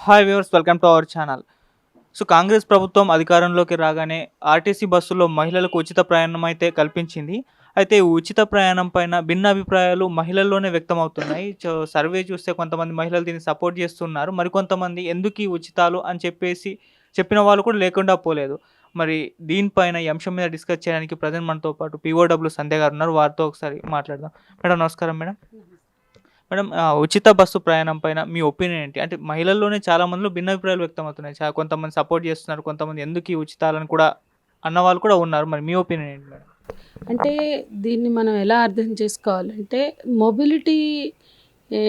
Hi viewers, welcome to our channel. So Congress ప్రభుత్వం అధికారంలోకి రాగానే ఆర్టీసీ బస్సుల్లో మహిళలకు ఉచిత ప్రయాణం అయితే కల్పించింది. అయితే ఈ ఉచిత ప్రయాణం పైన భిన్న అభిప్రాయాలు మహిళల్లోనే వ్యక్తమవుతున్నాయి. సర్వే చూస్తే కొంతమంది మహిళలు దీన్ని సపోర్ట్ చేస్తున్నారు. మరికొంతమంది ఎందుకు ఈ ఉచితాలు అని చెప్పేసి చెప్పిన వాళ్ళు కూడా లేకుండా పోలేదు. మరి దీనిపైన ఈ అంశం మీద డిస్కస్ చేయడానికి ప్రజెంట్ మనతో పాటు పీఓడబ్ల్యూ సంధ్య గారు ఉన్నారు. వారితో ఒకసారి మాట్లాడదాం. మేడం నమస్కారం మేడం. మేడం, ఉచిత బస్సు ప్రయాణం పైన మీ ఒపీనియన్ ఏంటి? అంటే మహిళల్లోనే చాలా మందిలో భిన్నాభిప్రాయాలు వ్యక్తమవుతున్నాయి. కొంతమంది సపోర్ట్ చేస్తున్నారు. కొంతమంది ఎందుకు ఈ ఉచితాలని కూడా అన్నవాళ్ళు కూడా ఉన్నారు. మరి మీ ఒపీనియన్ ఏంటి మేడం? అంటే దీన్ని మనం ఎలా అర్థం చేసుకోవాలంటే మొబిలిటీ ఏ,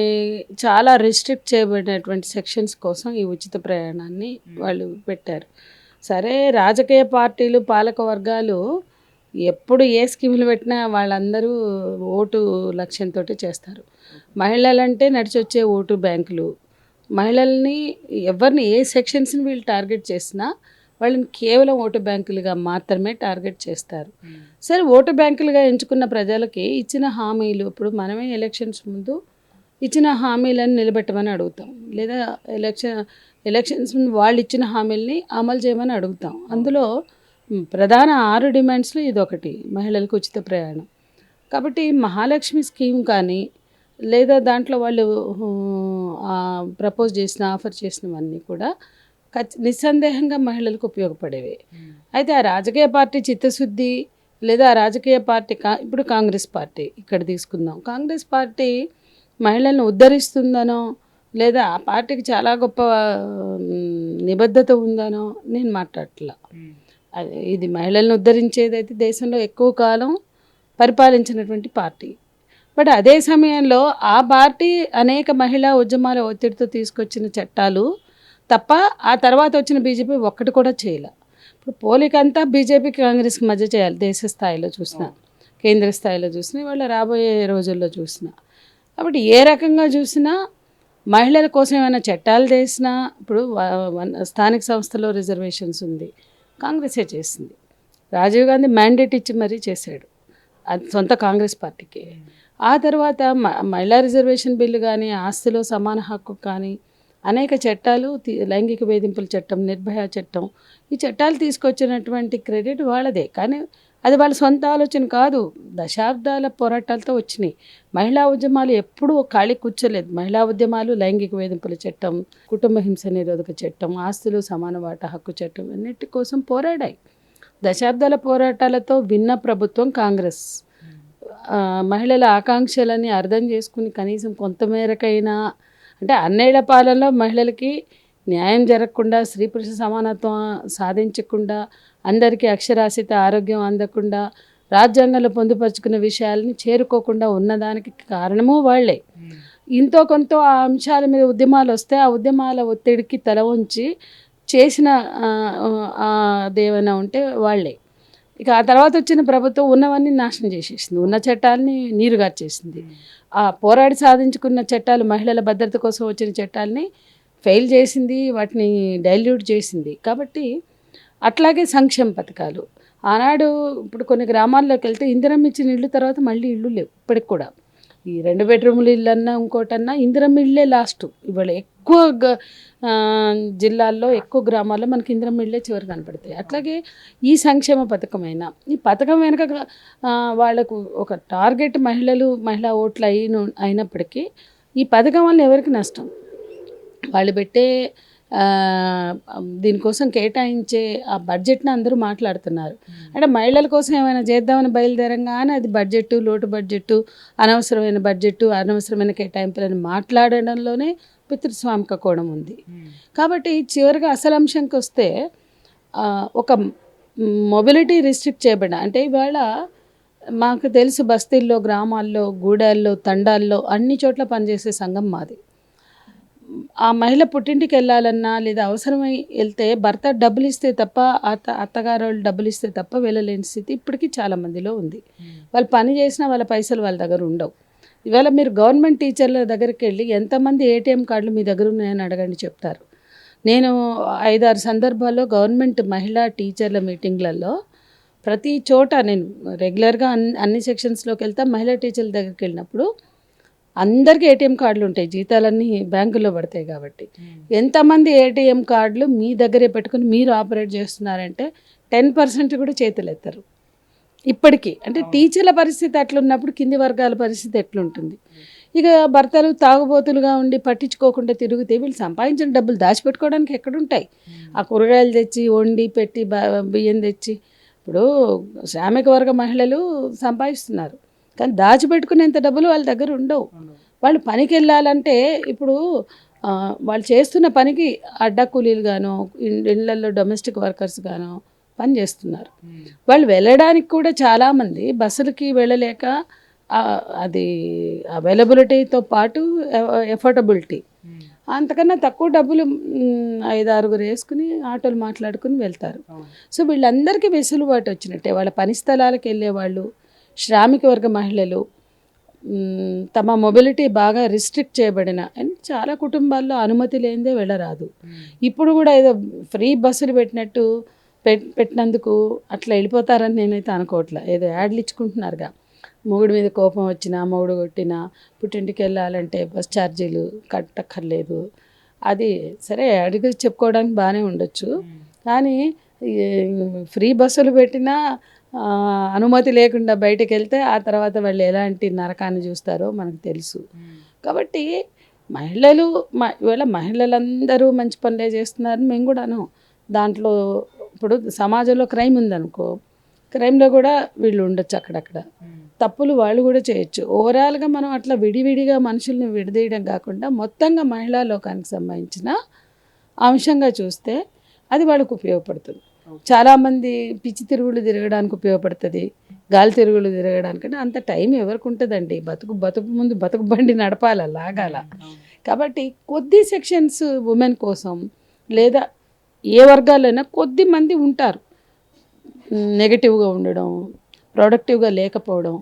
చాలా రిస్ట్రిక్ట్ చేయబడినటువంటి సెక్షన్స్ కోసం ఈ ఉచిత ప్రయాణాన్ని వాళ్ళు పెట్టారు. సరే, రాజకీయ పార్టీలు పాలక వర్గాలు ఎప్పుడు ఏ స్కీములు పెట్టినా వాళ్ళందరూ ఓటు లక్ష్యంతో చేస్తారు. మహిళలంటే నడిచొచ్చే ఓటు బ్యాంకులు. మహిళల్ని ఎవరిని ఏ సెక్షన్స్ని వీళ్ళు టార్గెట్ చేసినా వాళ్ళని కేవలం ఓటు బ్యాంకులుగా మాత్రమే టార్గెట్ చేస్తారు. సరే, ఓటు బ్యాంకులుగా ఎంచుకున్న ప్రజలకి ఇచ్చిన హామీలు, ఇప్పుడు మనమే ఎలక్షన్స్ ముందు ఇచ్చిన హామీలను నిలబెట్టమని అడుగుతాం, లేదా ఎలక్షన్స్ ముందు వాళ్ళు ఇచ్చిన హామీలని అమలు చేయమని అడుగుతాం. అందులో ప్రధాన 6 డిమాండ్స్లో ఇదొకటి, మహిళలకు ఉచిత ప్రయాణం. కాబట్టి మహాలక్ష్మి స్కీమ్ కానీ, లేదా దాంట్లో వాళ్ళు ప్రపోజ్ చేసిన ఆఫర్ చేసినవన్నీ కూడా నిస్సందేహంగా మహిళలకు ఉపయోగపడేవి. అయితే ఆ రాజకీయ పార్టీ చిత్తశుద్ధి, లేదా ఆ రాజకీయ పార్టీ ఇప్పుడు కాంగ్రెస్ పార్టీ ఇక్కడ తీసుకుందాం, కాంగ్రెస్ పార్టీ మహిళలను ఉద్ధరిస్తుందనో, లేదా ఆ పార్టీకి చాలా గొప్ప నిబద్ధత ఉందనో నేను మాట్లాడట్లా. ఇది మహిళలను ఉద్ధరించేదైతే దేశంలో ఎక్కువ కాలం పరిపాలించినటువంటి పార్టీ. బట్ అదే సమయంలో ఆ పార్టీ అనేక మహిళా ఉద్యమాల ఒత్తిడితో తీసుకొచ్చిన చట్టాలు తప్ప ఆ తర్వాత వచ్చిన బీజేపీ ఒక్కటి కూడా చేయలే. ఇప్పుడు పోలికంతా బీజేపీకి కాంగ్రెస్కి మధ్య చేయాలి. దేశ స్థాయిలో చూసినా, కేంద్ర స్థాయిలో చూసినా, ఇవాళ రాబోయే రోజుల్లో చూసినా. కాబట్టి ఏ రకంగా చూసినా మహిళల కోసం ఏమైనా చట్టాలు చేసినా, ఇప్పుడు స్థానిక సంస్థలో రిజర్వేషన్స్ ఉంది, కాంగ్రెసే చేసింది. రాజీవ్ గాంధీ మ్యాండేట్ ఇచ్చి మరీ చేశాడు, అది సొంత కాంగ్రెస్ పార్టీకి. ఆ తర్వాత మహిళా రిజర్వేషన్ బిల్లు కానీ, ఆస్తిలో సమాన హక్కు కానీ, అనేక చట్టాలు, లైంగిక వేధింపుల చట్టం, నిర్భయ చట్టం, ఈ చట్టాలు తీసుకొచ్చినటువంటి క్రెడిట్ వాళ్ళదే. కానీ అది వాళ్ళ సొంత ఆలోచన కాదు, దశాబ్దాల పోరాటాలతో వచ్చినాయి. మహిళా ఉద్యమాలు ఎప్పుడూ ఖాళీ కూర్చోలేదు. మహిళా ఉద్యమాలు, లైంగిక వేధింపుల చట్టం, కుటుంబ హింస నిరోధక చట్టం, ఆస్తులు సమాన వాటా హక్కు చట్టం అన్నిటి కోసం పోరాడాయి. దశాబ్దాల పోరాటాలతో విన్న ప్రభుత్వం కాంగ్రెస్. మహిళల ఆకాంక్షలని అర్థం చేసుకుని కనీసం కొంతమేరకైనా, అంటే అన్నేళ్ల పాలనలో మహిళలకి న్యాయం జరగకుండా, స్త్రీ పురుష సమానత్వం సాధించకుండా, అందరికీ అక్షరాస్యత, ఆరోగ్యం అందకుండా, రాజ్యాంగంలో పొందుపరుచుకున్న విషయాలని చేరుకోకుండా ఉన్నదానికి కారణము వాళ్లే. ఇంతో కొంత ఆ అంశాల మీద ఉద్యమాలు వస్తే ఆ ఉద్యమాల ఒత్తిడికి తల వంచి చేసిన అదేమైనా ఉంటే వాళ్లే. ఇక ఆ తర్వాత వచ్చిన ప్రభుత్వం ఉన్నవన్నీ నాశనం చేసేసింది, ఉన్న చట్టాలని నీరుగార్చేసింది. ఆ పోరాడి సాధించుకున్న చట్టాలు, మహిళల భద్రత కోసం వచ్చిన చట్టాలని ఫెయిల్ చేసింది, వాటిని డైల్యూట్ చేసింది. కాబట్టి అట్లాగే సంక్షేమ పథకాలు ఆనాడు, ఇప్పుడు కొన్ని గ్రామాల్లోకి వెళ్తే ఇందిరమ్మ ఇచ్చిన ఇళ్ళు తర్వాత మళ్ళీ ఇళ్ళు లేవు ఇప్పటికి కూడా. ఈ 2 బెడ్రూములు ఇల్లు అన్నా ఇంకోటన్నా ఇందిరమ్మ ఇళ్ళే లాస్ట్. ఇవాళ ఎక్కువ జిల్లాల్లో, ఎక్కువ గ్రామాల్లో మనకి ఇందిరమ్మ ఇళ్ళే చివరి కనపడతాయి. అట్లాగే ఈ సంక్షేమ పథకమైన, ఈ పథకం వెనక వాళ్ళకు ఒక టార్గెట్ మహిళా ఓట్లు అయినప్పటికీ ఈ పథకం వల్ల ఎవరికి నష్టం? వాళ్ళు పెట్టే దీనికోసం కేటాయించే ఆ బడ్జెట్ని అందరూ మాట్లాడుతున్నారు. అంటే మహిళల కోసం ఏమైనా చేద్దామని బయలుదేరంగానే అది బడ్జెట్, లోటు బడ్జెట్, అనవసరమైన కేటాయింపులని మాట్లాడడంలోనే పితృస్వామిక కోణం ఉంది. కాబట్టి చివరిగా అసలు అంశంకి వస్తే, ఒక మొబిలిటీ రిస్ట్రిక్ట్ చేయబడిన, అంటే ఇవాళ మాకు తెలుసు బస్తీల్లో, గ్రామాల్లో, గూడాల్లో, తండాల్లో అన్ని చోట్ల పనిచేసే సంఘం మాది. ఆ మహిళ పుట్టింటికి వెళ్ళాలన్నా, లేదా అవసరమై వెళ్తే భర్త డబ్బులు ఇస్తే తప్ప, అత్తగారు వాళ్ళు డబ్బులు ఇస్తే తప్ప వెళ్ళలేని స్థితి ఇప్పటికీ చాలామందిలో ఉంది. వాళ్ళు పని చేసినా వాళ్ళ పైసలు వాళ్ళ దగ్గర ఉండవు. ఇవాళ మీరు గవర్నమెంట్ టీచర్ల దగ్గరికి వెళ్ళి ఎంతమంది ఏటీఎం కార్డులు మీ దగ్గర ఉన్నాయని అడగండి, చెప్తారు. నేను 5-6 సందర్భాల్లో గవర్నమెంట్ మహిళా టీచర్ల మీటింగ్లలో ప్రతి చోట నేను రెగ్యులర్గా అన్ని సెక్షన్స్లోకి వెళ్తా. మహిళా టీచర్ల దగ్గరికి వెళ్ళినప్పుడు అందరికీ ఏటీఎం కార్డులు ఉంటాయి, జీతాలన్నీ బ్యాంకుల్లో పడతాయి కాబట్టి. ఎంతమంది ఏటీఎం కార్డులు మీ దగ్గరే పెట్టుకుని మీరు ఆపరేట్ చేస్తున్నారంటే 10% కూడా చేతులు ఎత్తారు ఇప్పటికీ. అంటే టీచర్ల పరిస్థితి అట్లున్నప్పుడు కింది వర్గాల పరిస్థితి ఎట్లుంటుంది? ఇక భర్తలు తాగుబోతులుగా ఉండి పట్టించుకోకుండా తిరిగితే వీళ్ళు సంపాదించిన డబ్బులు దాచిపెట్టుకోవడానికి ఎక్కడుంటాయి? ఆ కూరగాయలు తెచ్చి వండి పెట్టి బియ్యం తెచ్చి, ఇప్పుడు శ్రామిక వర్గ మహిళలు సంపాదిస్తున్నారు కానీ దాచిపెట్టుకునేంత డబ్బులు వాళ్ళ దగ్గర ఉండవు. వాళ్ళు పనికి వెళ్ళాలంటే ఇప్పుడు వాళ్ళు చేస్తున్న పనికి అడ్డా కూలీలు గానో ఇళ్లలో డొమెస్టిక్ వర్కర్స్ గానో పని చేస్తున్నారు. వాళ్ళు వెళ్ళడానికి కూడా చాలామంది బస్సులకి వెళ్ళలేక అది అవైలబిలిటీతో పాటు ఎఫోర్డబిలిటీ, అంతకన్నా తక్కువ డబ్బులు 5-6 వేసుకుని ఆటోలు మాట్లాడుకుని వెళ్తారు. సో వీళ్ళందరికీ వెసులుబాటు వచ్చినట్టే. వాళ్ళ పని స్థలాలకు వెళ్ళేవాళ్ళు, శ్రామిక వర్గ మహిళలు, తమ మొబిలిటీ బాగా రిస్ట్రిక్ట్ చేయబడిన అండ్ చాలా కుటుంబాల్లో అనుమతి లేనిదే వెళ్ళరాదు. ఇప్పుడు కూడా ఏదో ఫ్రీ బస్సులు పెట్టినందుకు అట్లా వెళ్ళిపోతారని నేనైతే అనుకోవట్లే. ఏదో యాడ్లు ఇచ్చుకుంటున్నారుగా, మొగుడు మీద కోపం వచ్చినా, మొగుడు కొట్టినా పుట్టింటికి వెళ్ళాలంటే బస్ ఛార్జీలు కట్టక్కర్లేదు. అది సరే అడిగి చెప్పుకోవడానికి బాగానే ఉండొచ్చు, కానీ ఫ్రీ బస్సులు పెట్టినా అనుమతి లేకుండా బయటకు వెళ్తే ఆ తర్వాత వాళ్ళు ఎలాంటి నరకాన్ని చూస్తారో మనకు తెలుసు. కాబట్టి మహిళలు ఇవాళ మహిళలందరూ మంచి పనులే చేస్తున్నారు మేము కూడాను. దాంట్లో ఇప్పుడు సమాజంలో క్రైమ్ ఉందనుకో, క్రైమ్లో కూడా వీళ్ళు ఉండొచ్చు, అక్కడక్కడ తప్పులు వాళ్ళు కూడా చేయొచ్చు. ఓవరాల్గా మనం అట్లా విడివిడిగా మనుషుల్ని విడదీయడం కాకుండా మొత్తంగా మహిళా లోకానికి సంబంధించిన అంశంగా చూస్తే అది వాళ్ళకు ఉపయోగపడుతుంది. చాలామంది పిచ్చి తిరుగులు తిరగడానికి ఉపయోగపడుతుంది, గాలి తిరుగులు తిరగడానికంటే అంత టైం ఎవరికి ఉంటుందండి? బతుకు ముందు బతుకు బండి నడపాల, లాగాల. కాబట్టి కొద్ది సెక్షన్స్ ఉమెన్ కోసం లేదా ఏ వర్గాలైనా కొద్ది మంది ఉంటారు నెగటివ్గా ఉండడం, ప్రొడక్టివ్గా లేకపోవడం,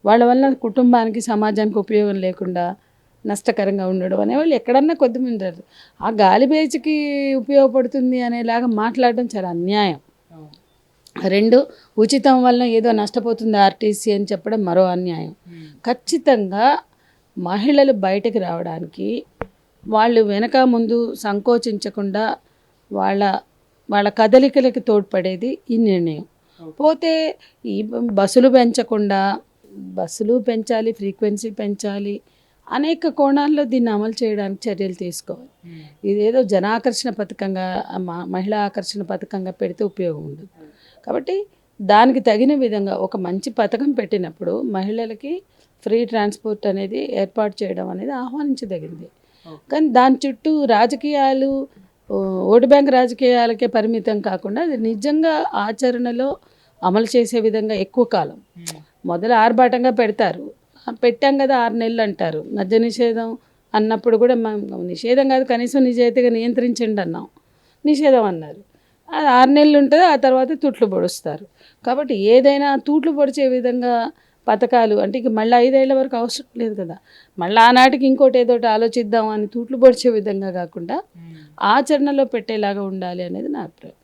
వాళ్ళ వల్ల కుటుంబానికి సమాజానికి ఉపయోగం లేకుండా నష్టకరంగా ఉండడం అనేవాళ్ళు ఎక్కడన్నా కొద్దిమంది ఉంటారు. ఆ గాలి బేచికి ఉపయోగపడుతుంది అనేలాగా మాట్లాడడం చాలా అన్యాయం. 2, ఉచితం వలన ఏదో నష్టపోతుంది ఆర్టీసీ అని చెప్పడం మరో అన్యాయం. ఖచ్చితంగా మహిళలు బయటకు రావడానికి వాళ్ళు వెనక ముందు సంకోచించకుండా వాళ్ళ కదలికలకి తోడ్పడేది ఈ నిర్ణయం. పోతే ఈ బస్సులు పెంచాలి, ఫ్రీక్వెన్సీ పెంచాలి, అనేక కోణాల్లో దీన్ని అమలు చేయడానికి చర్యలు తీసుకోవాలి. ఇదేదో జనాకర్షణ పథకంగా మహిళా ఆకర్షణ పథకంగా పెడితే ఉపయోగం ఉండదు. కాబట్టి దానికి తగిన విధంగా ఒక మంచి పథకం పెట్టినప్పుడు మహిళలకి ఫ్రీ ట్రాన్స్పోర్ట్ అనేది ఏర్పాటు చేయడం అనేది ఆహ్వానించదగింది. కానీ దాని చుట్టూ రాజకీయాలు, ఓటు బ్యాంక్ రాజకీయాలకే పరిమితం కాకుండా అది నిజంగా ఆచరణలో అమలు చేసే విధంగా ఎక్కువ కాలం మొదలు ఆర్భాటంగా పెడతారు. పెట్టాం కదా 6 నెలలు అంటారు. మద్య నిషేధం అన్నప్పుడు కూడా నిషేధం కాదు, కనీసం నిజాయితీగా నియంత్రించండి అన్నాం, నిషేధం అన్నారు. అది 6 నెలలు ఉంటుంది, ఆ తర్వాత తూట్లు పొడుస్తారు. కాబట్టి ఏదైనా తూట్లు పొడిచే విధంగా పథకాలు అంటే ఇక మళ్ళీ 5 ఏళ్ల వరకు అవసరం లేదు కదా, మళ్ళీ ఆనాటికి ఇంకోటి ఏదోటి ఆలోచిద్దాం అని తూట్లు పొడిచే విధంగా కాకుండా ఆచరణలో పెట్టేలాగా ఉండాలి అనేది నా అభిప్రాయం.